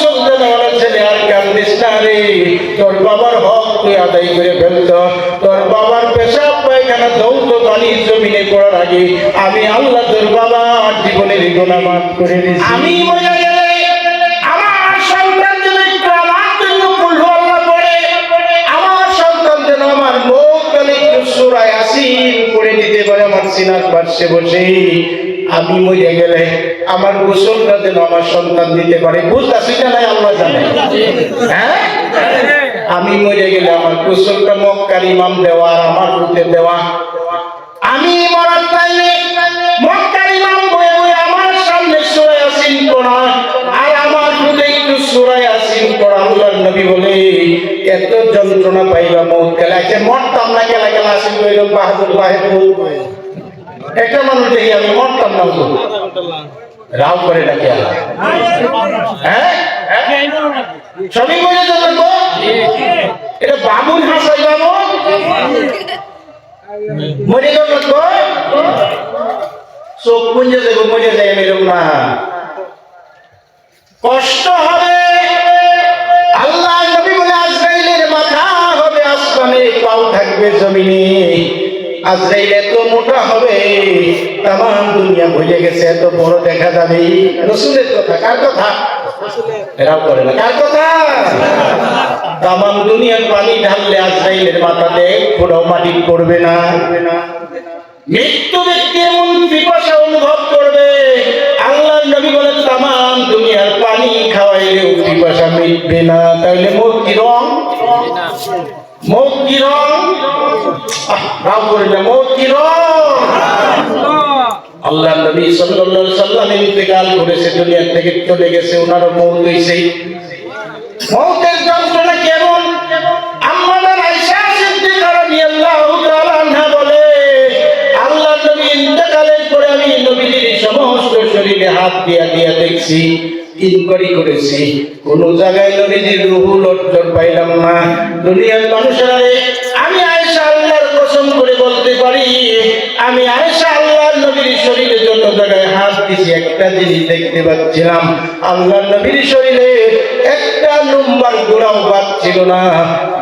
গোসল দেওয়ার ছেলে আর কান্দিস না রে, তোর বাবার হক তুই আদায় করে ফেলত। তোর বাবার পেশাব পায়খানা ধৌত পানি জমিনে পড়ার আগে আমি আল্লাহ তোর বাবার জীবনের গুনাহ মাফ করে দিয়েছি। আমি মরে গেলে আমার সন্তান যেন একটু আমার জন্য কুল্হু আল্লাহ পড়ে, আমার সন্তান যেন আমার মৌতকালে একটু সূরা ইয়াসিন পড়ে দিতে পারে আমার সিনার পাশে বসে। আমি মরে গেলে আমার গোসলটা যেন আমার সন্তান দিতে পারে। বুঝতেছি না নাই আল্লাহ জানে। হ্যাঁ, আমি মরে গেলে আমার গোসলটা মক্কার ইমাম দেওয়া আর আমার রুতে দেওয়া। আমি মরার টাইমে মক্কার ইমাম বয়ে বয়ে আমার সামনে সূরা ইয়াসিন পড়া আর আমার রুতে একটু সূরা ইয়াসিন পড়া। আল্লাহর নবী বলে এত যন্ত্রণা পাইবা মৌত গেলে আছে মরতাম না গেলা গেলা আসিন কইল বাহাদুর বাহাদুর একটা মানুষ দেখি আমি মরতাম না রাও করে ডাকে হ্যাঁ সবই বলে যাবেন এটা বাবুল হাসাই বাবু মরে গেল চোখ পুঞ্জে দেবো মরে যায় এরকম না, কষ্ট হবে। আল্লাহ নবী বলে আজরাইলের মাথা হবে আসমানে, পাও থাকবে জমিনে। আজরাইল এত মোটা হবে তামাম দুনিয়া ভুলে গেছে, এত বড় দেখা যাবে। রাসূলের কথা, কার কথা? এরা করে না, কার কথা? তামাম দুনিয়ার পানি ঢাললে আজরাইলের মাথাতে পুরো মাটি পড়বে না। মৃত্যু ব্যক্তি এমন পিপাসা অনুভব করবে, আল্লাহর নবী বলেন তামাম দুনিয়ার পানি খাওয়াইলেও পিপাসা মিটবে না। তাহলে মুখ কি রং? মুখ কি রং? রাও করে না, মুখ কি রং? আল্লাহ নবী সাল্লাল্লাহু আলাইহি সাল্লাম ইন্তেকাল করেছে, দুনিয়া থেকে চলে গেছে, ওনারও মওত হইছে। মওতের যন্ত্রণা কেমন? আম্মা আয়েশা সিদ্দিকা রাদিয়াল্লাহু তাআলা আনহা বলে আল্লাহ নবী ইন্তেকালের পরে আমি নবীর সমস্ত শরীরে হাত দিয়া দিয়া দেখছি, ইনকোয়ারি করেছি, কোন জায়গায় নবীজির রূহুল অর্জন পাইলাম না। দুনিয়ার মানুষেরা আমি আয়েশা আল্লাহর কসম করে বলতে পারি, আমি আয়েশা আল্লাহর নবীর শরীরে যত জায়গায় হাত দিয়েছি একটা জিনিস দেখতে পাচ্ছিলাম, আল্লাহর নবীর শরীরে একটা নম্বর গোড়াও বাদ ছিল না,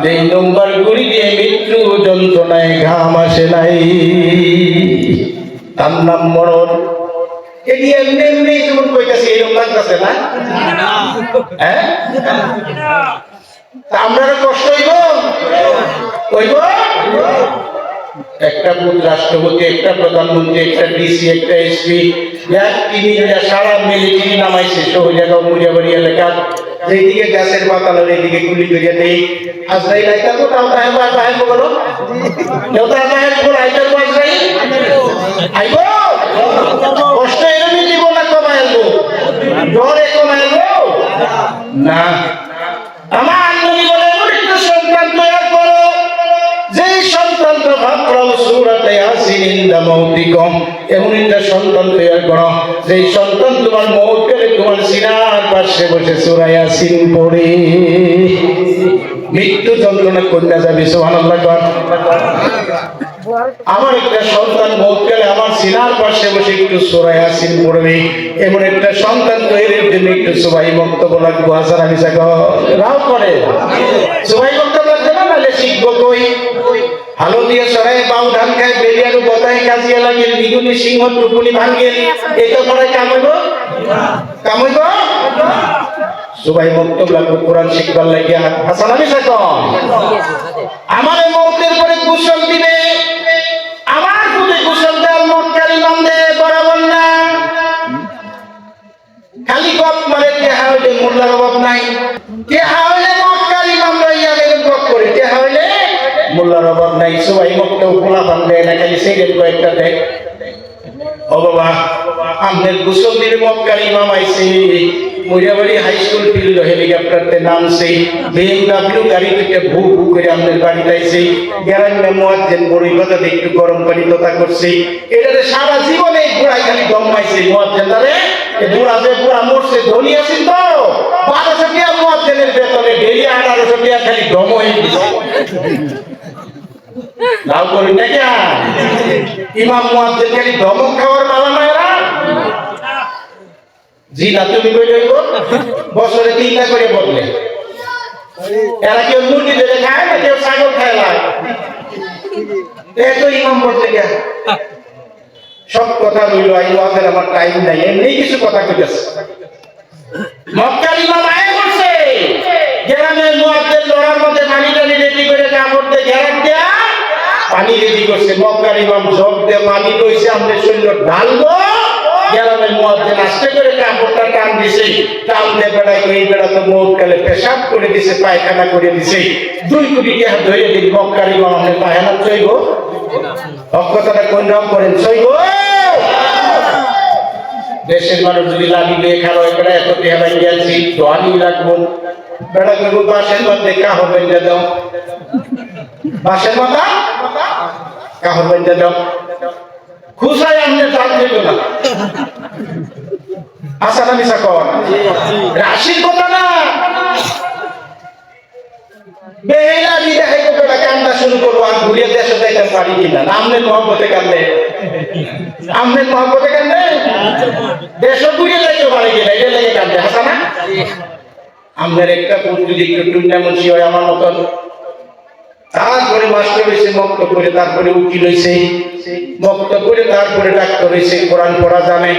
যেই নম্বর গুড়ি দিয়ে মৃত্যু যন্ত্রণায় ঘাম আসে নাই। তার নাম মরণ। এটি এমনি এমনি যেমন কইতাছে এরকম লাগতেছে না? হ্যাঁ, আমরা কষ্ট হইব হইব। একটা রাষ্ট্রপতি, একটা প্রধানমন্ত্রী, একটা ডিসি, একটা এসপি, সারা মিলিটারি নামাইছে সহজাগাঁও মুড়িয়াবাড়ি এলাকা, যেদিকে গাছের পাতাল এইদিকে গুলি করিয়া দেই। আজরাইল আইতা তো তাও তাহেবা তাহেব বলো দেউতা তাহেব বল আইতার আজরাইল আইব। কষ্ট এরকমই দিব না, কমাইবো ডরে কমাইবো না। আমার নবী বলে একটা সন্তান তৈরি করো, যেই সন্তানটা ভাবলাম সূরাতে ইয়াসিন ইনদা মাউতিকুম, এমন একটা সন্তান তৈরি করো যেই সন্তান তোমার মওত গেলে তোমার সিনার পাশে বসে সূরা ইয়াসিন পড়ে মৃত্যু যন্ত্রণা কন্যা যাবে। সুবহানাল্লাহ। আমার একটা সন্তান মওত গেলে আমার সিনার পাশে বসে একটু সূরা ইয়াসিন পড়বে, এমন একটা সন্তান তৈরির জন্য একটু সুবাই বক্তব্য লাগবে। হাসান আমি রাও করে সুবাই বক্তব্য লাগবে না, নাহলে শিখবো কই? হালো দিয়ে সরাই বাউ ধান খায় বেরিয়ারু বতায় কাজিয়া লাগিল দ্বিগুণী সিংহ টুকুনি ভাঙ্গিল, এটা করে কামইব কামইব। সুবাই বক্তব্য লাগবে কোরআন শিখবার লাগিয়া। হাসান আমি আমার মওতের পরে গোসল দিবে, আমার প্রতি গোসল দেওয়ার মক্কার ইমাম দে বরাবর না। খালি গপ মারে টেহা হইলে মোল্লার অভাব নাই, টেহা হইলে মক্কার ইমাম রাইয়া গপ করে, টেহা হইলে মোল্লার অভাব নাই। সবাই মক্কেও খোলা পান দেয় না, খালি সেই কয়েকটা দেয়। ও বাবা, আমাদের গোসল দিলে মক্কার ইমাম আইছে, মরিয়াবাড়ি হাই স্কুল ফিল্ড হেলিকপ্টারতে নামছে, BMW গাড়ি থেকে ভু ভু করে আমাদের বাড়িতে আইছে। গ্যারান্ডে মুয়াজ্জিন বড়ই কথা একটু গরম পানি তোতা করছে, এটাতে সারা জীবনে ঘোড়াই খালি দম পাইছে। মুয়াজ্জিন দারে বুড়া যে বুড়া মরছে ধনী আছেন তো 1200 টাকা মুয়াজ্জিনের বেতনে ডেইলি 1800 টাকা খালি দম হয়ে গেছে। লাভ করি না কে ইমাম মুয়াজ্জিন খালি দমক খাওয়ার মালা মায়েরা জি না তুমি কই লইব বছরে 3টা করে বদলে এরা কেউ মুরগি ধরে খায় না কেউ ছাগল খায় না এত ইমাম বলতে গিয়া সব কথা রইল আই ওয়াজের আমার টাইম নাই এমনি কিছু কথা কইতেছে মক্কার ইমাম আয় করছে গ্রামের মুয়াজ্জিন লড়ার মধ্যে পানি টানি রেডি করে কাপড় দিয়ে ঘেরাক দেয়া পানি রেডি করছে মক্কার ইমাম জগ দিয়ে পানি কইছে আমাদের শরীর ঢালবো গ্রামের মুয়াজ্জিন আস্তে করে কাপড়টা টান দিছে টান দিয়ে বেড়াই এই বেড়া তো মৌত কালে পেশাব করে দিছে পায়খানা করে দিছে 2 কোটি টাকা ধরে দিন মক্কার ইমাম আমাদের পায়খানা চইব হক কথাটা কোন রকম করেন চইব দেশের মানুষ যদি লাগি দিয়ে খেলা করে এত টাকা লাগিয়ে আছি দোয়ানি রাখবো বেড়া করবো বাসের মধ্যে কাহর বেঁধে দাও বাসের মাথা কাহর বেঁধে দাও খুশাই আমনে জানতে না আশা না মিশা কর রাশির কথা না বেহেলা দিদা হেকো বেটা কান্দা শুরু করবো আর ঘুরিয়ে দেশে যাইতে পারি কিনা আমনের মহব্বতে কান্দে আমনের মহব্বতে কান্দে দেশে ঘুরিয়ে যাইতে পারি কিনা এটা লেগে কান্দে হাসা না আমনের একটা পুরো যদি একটু টুর্নামেন্ট হয় আমার মতন তারপরে মাস্টার হয়েছে মক্ত করে তারপরে উকিল হয়েছে মক্ত করে তারপরে ডাক্তার হয়েছে কোরআন পড়া জানে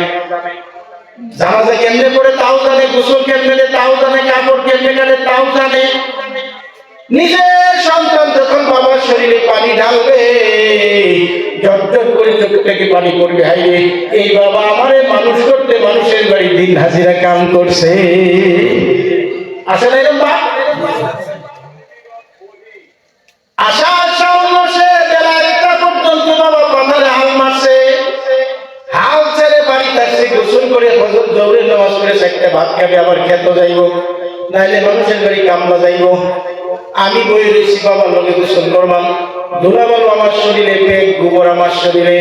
জানাজা কেমনে করে তাও জানে গোসল কেমনে তাও জানে কাপড় কেমনে কাটে তাও জানে নিজের সন্তান যখন বাবার শরীরে পানি ঢালবে ঝরঝর করে চোখ থেকে পানি পড়বে হাইরে এই বাবা আমারে মানুষ করতে মানুষের বাড়ি দিন হাজিরা কাম করছে আসলে এরকম বাপ আশা আশা সে বেলা 1টা পর্যন্ত বাবা পাথারে হাল মারছে হাল ছেড়ে বাড়িতে আসছে গোসল করে ফজর জোহরে নামাজ পড়ে একটা ভাত খাবে আবার খেতে যাইব নাইলে মানুষের বাড়ি কামলা যাইব আমি বই রয়েছি বাবার লগে গোসল করলাম ধুলাবালু আমার শরীরে পেট গোবর আমার শরীরে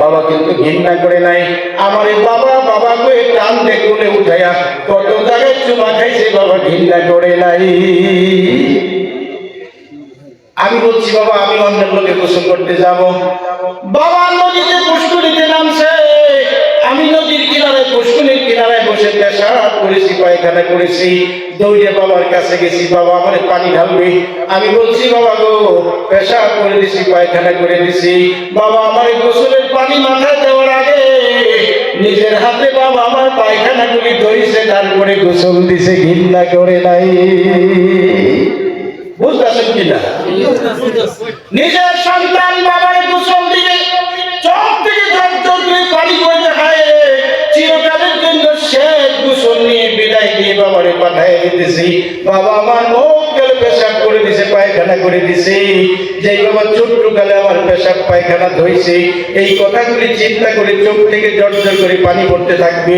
বাবা কিন্তু ঘৃণা করে নাই আমার বাবা বাবা কয়ে টান দেখলে উঠাইয়া কত জায়গায় চুমা খাইছে বাবা ঘৃণা করে নাই আমি বলছি বাবা আমি অন্যের লোকে গোসল করতে যাব বাবা নদীতে পুষ্করিতে নামছে আমি নদীর কিনারে পুষ্করির কিনারে বসে পেশাব করেছি পায়খানা করেছি দৌড়ে বাবার কাছে গেছি বাবা আমার পানি ঢালবে আমি বলছি বাবা গো পেশাব করে দিছি পায়খানা করে দিছি বাবা আমার গোসলের পানি মাথায় দেওয়ার আগে নিজের হাতে বাবা আমার পায়খানাগুলি ধরেছে তারপরে গোসল দিছে ঘৃণা করে নাই বুঝতেছেন কিনা নিজের সন্তান বাবার গোসল দিবে চোখ থেকে ঝরঝর করে পানি পড়তে হয় চিরকালের জন্য শেষ গোসল নিয়ে বিদায় দিয়ে বাবারে পাঠায় দিতেছি বাবা আমার মুখ গেলে পেশাব করে দিছে পায়খানা করে দিছে যেই বাবা ছোট্ট কালে আমার পেশাব পায়খানা ধইছে এই কথাগুলি চিন্তা করে চোখ থেকে ঝরঝর করে পানি পড়তে থাকবে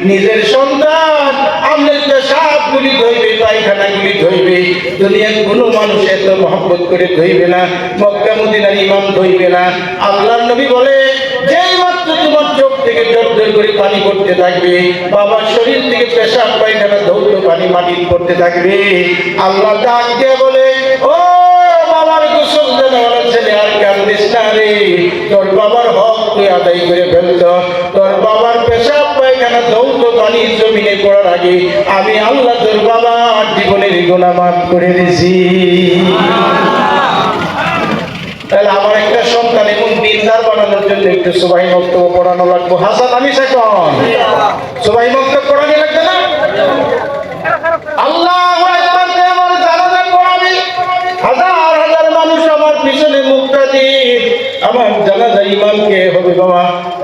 নিজের সন্তান আমাদের পেশাবগুলি ধইবে পায়খানাগুলি ধইবে দুনিয়ার কোনো মানুষ এত মহব্বত করে ধইবে না মক্কা মদিনার ইমাম ধইবে না আল্লাহর নবী বলে যেই মাত্র তোমার চোখ থেকে ঝরঝর করে পানি পড়তে থাকবে বাবার শরীর থেকে পেশাব পায়খানা ধৌত পানি মাটি পড়তে থাকবে আল্লাহ ডাক দিয়ে বলে ও বাবার গোসল দেওয়ার ছেলে আর কান্দিস না রে তোর বাবার হক তুই আদায় করে ফেলত তোর বাবার পেশাব পায়খানা ধৌত পানি জমিনে পড়ার আগে আমি আল্লাহ তোর বাবার জীবনের গুনাহ মাফ করে দিছি তাহলে আমার একটা সন্তান এবং দিনদার বানানোর জন্য একটু সুবহান বক্তব্য পড়ানো লাগবে হাসান আমি এখন সুবহান বক্তব্য পড়ানো লাগবে না আল্লাহু আকবার আমার জানাজা পড়াবে হাজার হাজার মানুষ আমার পিছনে মুক্তাদির আমার জানাজা ইমামকে হবে বাবা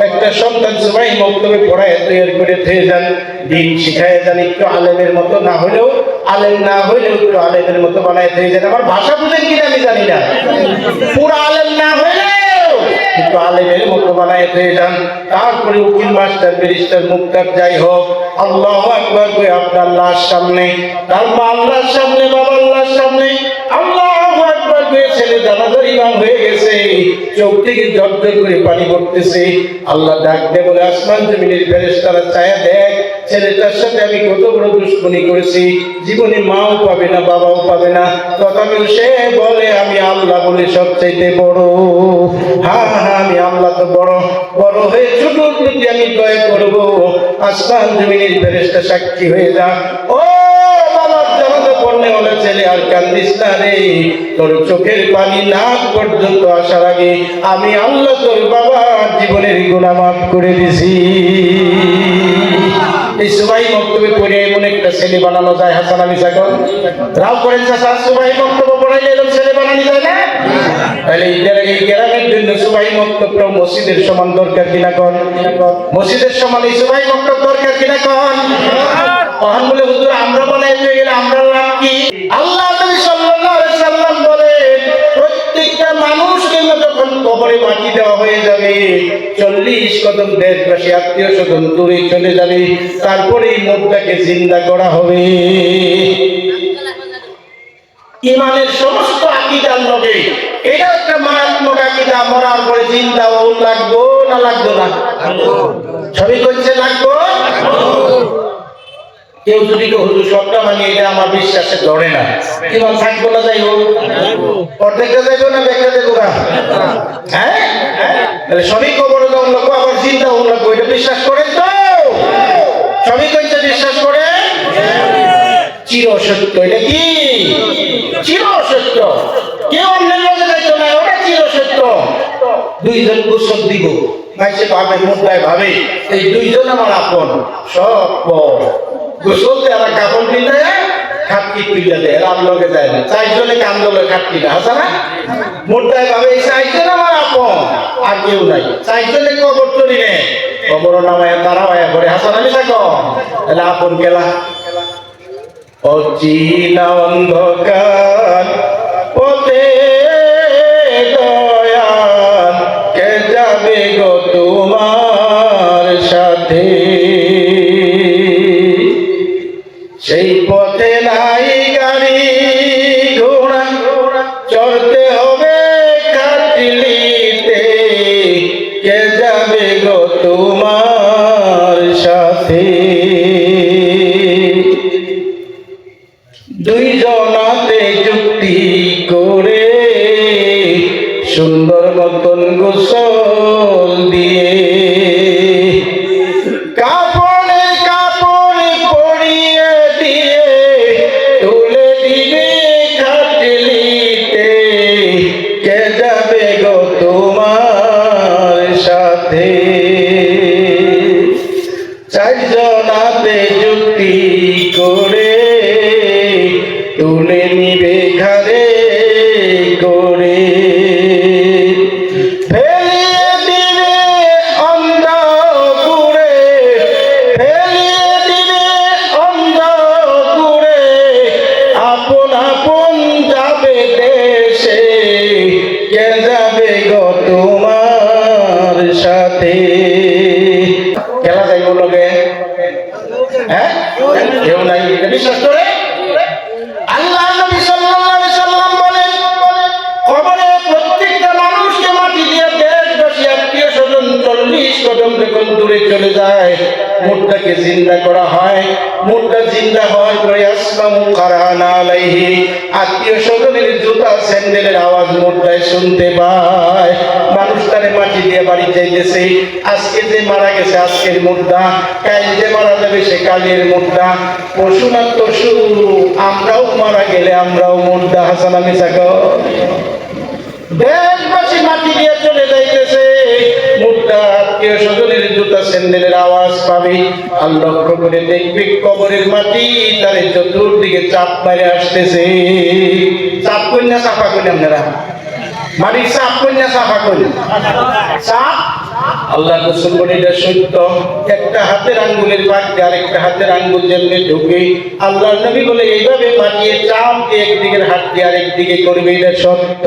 একটা সন্তান সুবহান বক্তব্য পড়ায় তৈরি করে দিয়ে যান দিন শিখায় যান একটু আলেমের মতো না হলেও আলেম না হলেও একটু আলেমের মতো বানায় দিয়ে যান আমার ভাষা বুঝেন কিনা আমি জানি না পুরো আলেম না হলেও একটু আলেমের মতো বানায় দিয়ে যান তারপরে উকিল মাস্টার ব্যারিস্টার মুক্তার যাই হোক আল্লাহু আকবার কই আপনার আল্লাহর সামনে তার মা আল্লাহর সামনে বাবা আল্লাহর সামনে আল্লাহু আকবার কই ছেলে জানাজার ইমাম হয়ে গেছে, চোখ থেকে ঝরঝর করে পানি পড়তেছে। আল্লাহ ডাক দিয়ে বলে, আসমান জমিনের ফেরেশতারা ছায়া দেখ, ছেলেটার সাথে আমি কত বড় দুশ্মনী করেছি, জীবনে মাও পাবে না, বাবাও পাবে না, তথাপিও সে বলে আমি আল্লাহ বলে সবচাইতে বড়। হ্যাঁ হ্যাঁ, আমি আল্লাহ তো বড়, বড় হয়ে ছোটর প্রতি আমি দয়া করবো। আসমান জমিনের ফেরেশতা সাক্ষী হয়ে যা। ও বাবার জানাজা পড়নে হলে ছেলে আর কান্দিস না রে, তোর চোখের পানি নাক পর্যন্ত আসার আগে আমি আল্লাহ তোর বাবার জীবনের গুনাহ মাফ করে দিছি। এই সুবাই বক্তব্য পড়ে এমন একটা ছেলে বানানো যায়। হাসান আলী সাগর রাও করেন চাচা, সুবাই বক্তব্য পড়াইলে এরকম ছেলে বানানো যায় না? তাহলে এই গ্রামের জন্য সুবাই বক্তব্য মসজিদের সমান দরকার কিনা কন? মসজিদের সমান এই সুবাই বক্তব্য দরকার কিনা কন? কখন বলে হুজুর আমরা বানাইতে গেলে আমরা লাভ কি? আল্লাহ নবী সাল্লাল্লাহু আলাইহি সাল্লাম বলেন, প্রত্যেকটা মানুষকে যখন কবরে মাটি দেওয়া হয়ে যাবে, 40 কদম দেশবাসী আত্মীয় স্বজন দূরে চলে যাবে, তারপরে এই মুখটাকে জিন্দা করা হবে। ইমানের সমস্ত আকীদার লগে এটা একটা মারাত্মক আকীদা। মরার পরে জিন্দা হওয়া লাগবো না লাগতো না? সবই করছে লাগবো। কেউ যদি হুজুর সবটা মানে এটা আমার বিশ্বাসে ধরে না, ইমান থাকবো না? যাই হোক, অর্ধেকটা যাইবো না ব্যাগটা যাবো না? হ্যাঁ, তাহলে সবই কবরে যাওয়ার লোক আবার চিন্তা হল লাগবো, এটা বিশ্বাস করেন তো? সবই কইতে বিশ্বাস করে চির সত্য। এটা কি চির সত্য? কেউ অন্যের লগে যাইতো না, ওটা চির সত্য। দুইজন গোসল দিব, মাইসে ভাবে, মুদ্রায় ভাবে এই দুইজন আমার আপন, সব গোসল দেয় আর কাপড় পিন্ডে খাটকি পিন্ডে দেয়, রাম লগে যায় না। 4 জনে কান্দলে খাটকি না, হাসা না? মুদ্রায় ভাবে এই 4 জন আমার আপন, আর কেউ নাই। 4 জনে কবর তরি নে, কবর নামায় তারা আয়া করে। হাসান আমি থাকো তাহলে আপন গেলা। অচিনা অন্ধকার পথে দয়াল কে যাবে গো তোমার সাথে, সেই পথে নাই গাড়ি ঘোড়া, চড়তে হবে খাটলিতে, কে যাবে গো তোমার সাথে। দুইজনাতে যুক্তি করে সুন্দর মতন গোসল দিয়ে, কাপড়ে কাপড়ে পরিয়ে দিয়ে তুলে দিবে খাটলিতে, কে যাবে গো তোমার সাথে। 4 জনাতে যুক্তি করে তুলে নিবে ঘরে করে, ফেলিয়ে দিবে অন্ধকুরে, ফেলিয়ে দিবে অন্ধকুরে, আপন আপন যাবে দেশে, কে যাবে গো তোমার সাথে। খেলা যাইব লগে? হ্যাঁ, কেউ নাই, এটা বিশ্বাস করে? আল্লাহ নবী সাল্লাল্লাহু আলাইহি সাল্লাম বলেন, কবরে প্রত্যেকটা মানুষকে মাটি দিয়ে দেশবাসী আত্মীয় স্বজন 40 কদম যখন দূরে চলে যায়, মুখটাকে জিন্দা করা হয়। মুখটা জিন্দা হওয়ার পরে আসমামু কারানা আলাইহি, আত্মীয় স্বজনের জুতা স্যান্ডেলের আওয়াজ মুখটায় শুনতে পায়। মানুষটারে মাটি দিয়ে বাড়ি যাইতেছে। আজকে যে মারা গেছে আজকের মুর্দা, কাল যে মারা যাবে সে কালের মুর্দা। পশু না পশু, আমরাও মারা গেলে আমরাও মুর্দা। হাসান আমি সাগর দেশবাসী মাটি দিয়ে চলে যাইতেছে, মুর্দা আত্মীয় স্বজনের জুতা স্যান্ডেলের আওয়াজ পাবে। আর লক্ষ্য করে দেখবে কবরের মাটি তারে চতুর্দিকে চাপ মারে আসতেছে। চাপ করি না চাপা করি? আপনারা মাটির চাপ করি না চাপা করি? চাপ। আল্লাহ রাসূল বলেন এটা সত্য। একটা হাতের আঙ্গুলের বাকি আরেকটা হাতের আঙ্গুল যেমনি ঢুকে, আল্লাহর নবী বলে এইভাবে মাটিয়ে চাপ দিয়ে একদিকের হাত দিয়ে আরেকদিকে করবে, এটা সত্য।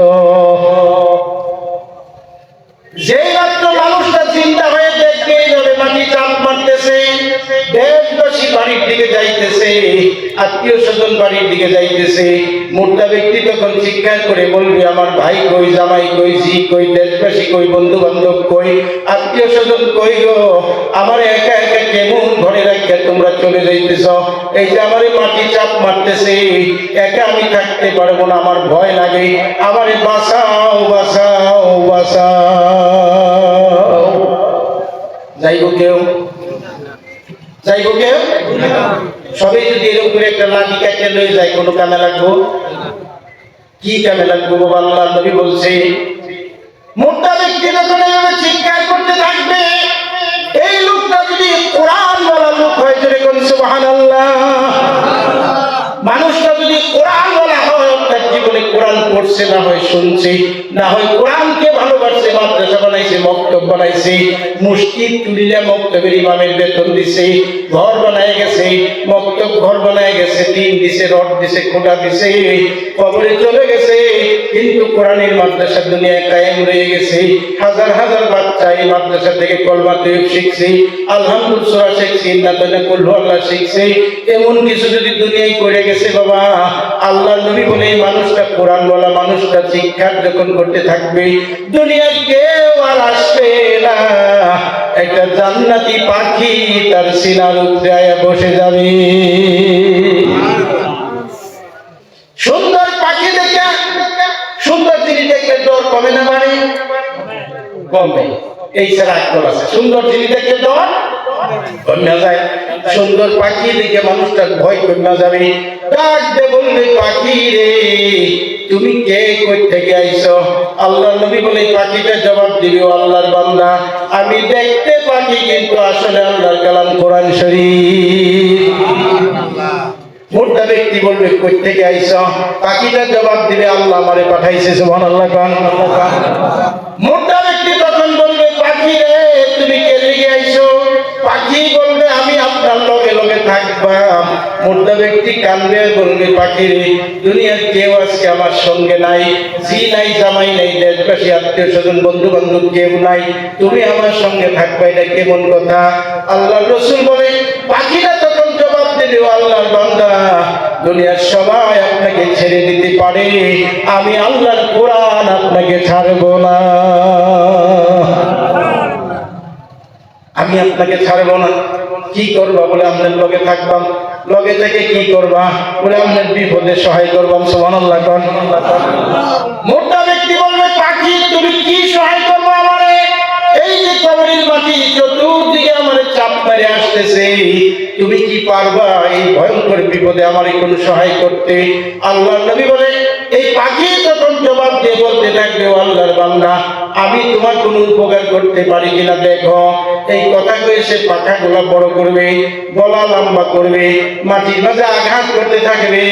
যেই মাত্র মানুষটা চিন্তা হয়ে দেখবে থেকে এইভাবে মাটি চাপ মারতেছে, দেশবাসী বাড়ির দিকে যাইতেছে, আত্মীয় স্বজন বাড়ির দিকে যাইতেছে। মোটা ব্যক্তি তখন চিৎকার করে বলবে, আমার ভাই কই, জামাই কই, জি কই, দেশবাসী কই, বন্ধু বান্ধব কই, আত্মীয় স্বজন কই গো, আমার একা একা কেমন ঘরে রাখে তোমরা চলে যাইতেছ? এই যে আমারে মাটি চাপ মারতেছে, একা আমি থাকতে পারবো না, আমার ভয় লাগে, আমারে বাঁচাও বাঁচাও বাঁচাও। যাইব কেউ? যাইব কেউ? সবাই যদি এরকম করে একটা লাঠি কাটে লয়ে যায়, কোনো কামে লাগবো? কি কামে লাগবো বাবা? আল্লাহর নবী বলছে, মোটা ব্যক্তি যখন এইভাবে চিৎকার করতে থাকবে, এই লোকটা যদি কোরআন বলা লোক হয়, জোরে কোন সুবহানাল্লাহ। মানুষটা যদি কোরআন বলা হয়, তার জীবনে কোরআন পড়ছে, না হয় শুনছে, না হয় কোরআনকে ভালোবাসছে, মাদ্রাসা বানাইছে, মক্তব বানাইছে, মসজিদ তুলিলে মক্তবের ইমামের বেতন দিছে, ঘর বানায় গেছে, মক্তব ঘর বানায় গেছে, টিন দিছে, রড দিছে, খোঁটা দিছে, কবরে চলে গেছে, কিন্তু কোরআনের মাদ্রাসা দুনিয়ায় কায়েম রয়ে গেছে। হাজার হাজার বাচ্চা এই মাদ্রাসা থেকে কলমা তৈয়ব শিখছে, আলহামদুলিল্লাহ সূরা শিখছে, ইন্নাল্লাযিনা কুল্লু আল্লাহ শিখছে। এমন কিছু যদি দুনিয়ায় করে গেছে বাবা, আল্লাহর নবী বলে এই মানুষটা, কোরআন বলা মানুষটা শিক্ষা যখন করতে থাকবে, দুনিয়ার কেউ আর আসবে না, একটা জান্নাতি পাখি তার সিনার উপরে আয়া বসে যাবে। সুন্দর পাখি দেখে, সুন্দর জিনিস দেখলে ডর কমে না? মানে কমে। এই ছাড়া আকল আছে, সুন্দর জিনিস দেখলে ডর কমে যায়। সুন্দর পাখি দেখে মানুষটা ভয় কমে যাবে, ডাক দে বলবে, পাখি রে তুমি কে, কই থেকে আইছো? আল্লাহর নবী বলে, পাখিটা জবাব দিবে, ও আল্লাহর বান্দা, আমি দেখতে পাখি, কিন্তু আসলে আল্লাহর কালাম কোরআন শরীফ। মোটা ব্যক্তি বলবে, কই থেকে আইছ? পাখিটা জবাব দিবে, আল্লাহ আমারে পাঠাইছে। সুবহানাল্লাহ। মোটা ব্যক্তি তখন বলবে, পাখি রে তুমি কে লিগে আইছো? পাখি বলবে, আমি আপনার লগে লগে থাকবাম। মোটা ব্যক্তি কান্দে বলবে, পাখি রে দুনিয়ার কেউ আজকে আমার সঙ্গে নাই, জি নাই, জামাই নাই, দেশবাসী, আত্মীয় স্বজন, বন্ধু বান্ধব কেউ নাই, তুমি আমার সঙ্গে থাকবা, এটা কেমন কথা? আল্লাহর রাসূল বলে, পাখিটা তখন জবাব দিবে, ও আল্লাহর বান্দা, দুনিয়ার সবাই আপনাকে ছেড়ে দিতে পারে, আমি আল্লাহর কোরআন আপনাকে ছাড়ব না, আমি আপনাকে ছাড়ব না। কি করবা? বলে আপনার লগে থাকবাম। লগে থেকে কি করবা? বলে আপনার বিপদে সহায় করবাম। সুবহানাল্লাহ। মোটা ব্যক্তি বলবে, পাখি তুমি কি সহায় করবা আমারে? এই যে কবরের মাটি চতুর্দিকে আমারে চাপ মেরে আসতেছে, তুমি কি পারবা এই ভয়ঙ্কর বিপদে আমারে কোনো সহায় করতে? আল্লাহর নবী বলে, এই পাখি তখন জবাব দিয়ে বলতে থাকবে, ও আল্লাহর বান্দা, আমি তোমার কোনো উপকার করতে পারি কিনা দেখো। এই কথা কয়ে সে পাখাগুলা বড় করবে, গলা লম্বা করবে, মাটির মাঝে আঘাত করতে থাকবে,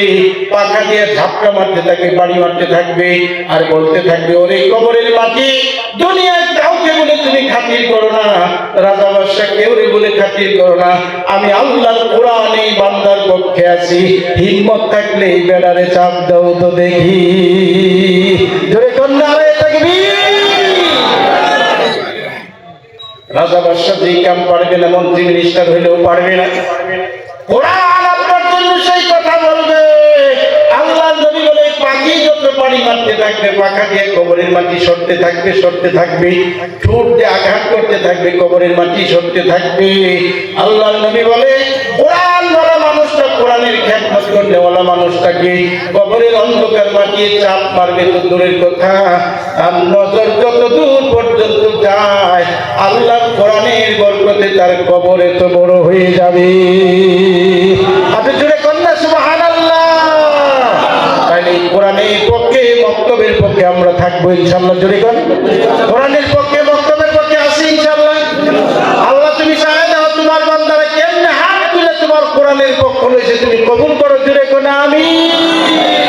পাখা দিয়ে ঝাপটা মারতে থাকবে, বাড়ি মারতে থাকবে, আর বলতে থাকবে, ওরে কবরের মাটি, দুনিয়ার কাউকে বলে তুমি খাতির করো না, রাজা বাদশা কেউ রে বলে খাতির করো না, আমি আল্লাহর কোরআন এই বান্দার পক্ষে আছি, হিম্মত থাকলে এই বেড়ারে চাপ দাও তো দেখি। জোরে কন্যা হয়ে থাকবি। রাজা বাদশা যেই কাম পারবে না, মন্ত্রী মিনিস্টার হইলেও পারবে না। কোরআন আপনার জন্য সেই কথা বলবে। আল্লাহর নবী বলে, পাখি যত পানি মারতে থাকবে, পাখা দিয়ে কবরের মাটি সরতে থাকবে, সরতে থাকবে, ঠোঁট দিয়ে আঘাত করতে থাকবে, কবরের মাটি সরতে থাকবে। আল্লাহর নবী বলে, কোরআন বলা মানুষটা, কোরআনের খেদমত করনেওয়ালা মানুষটাকে কবরের অন্ধকার মাটি চাপ মারবে তো দূরের কথা, আর নজর যত দূর পর্যন্ত যায়, আল্লাহ কোরআনের বরকতে তার কবর এত বড় হয়ে যাবে। আপনি জুড়ে কন্যা সুবহানাল্লাহ। তাহলে কোরআনের পক্ষে, বক্তব্যের পক্ষে আমরা থাকবো ইনশাআল্লাহ। জুড়ে কন, কোরআনের পক্ষে, বক্তব্যের পক্ষে আসি ইনশাআল্লাহ। আল্লাহ তুমি চায় দাও, তোমার বান্দারা কেমনে হাত তুলে তোমার কোরআনের পক্ষ লইছে তুমি কবুল করো। জুড়ে কোন আমিন।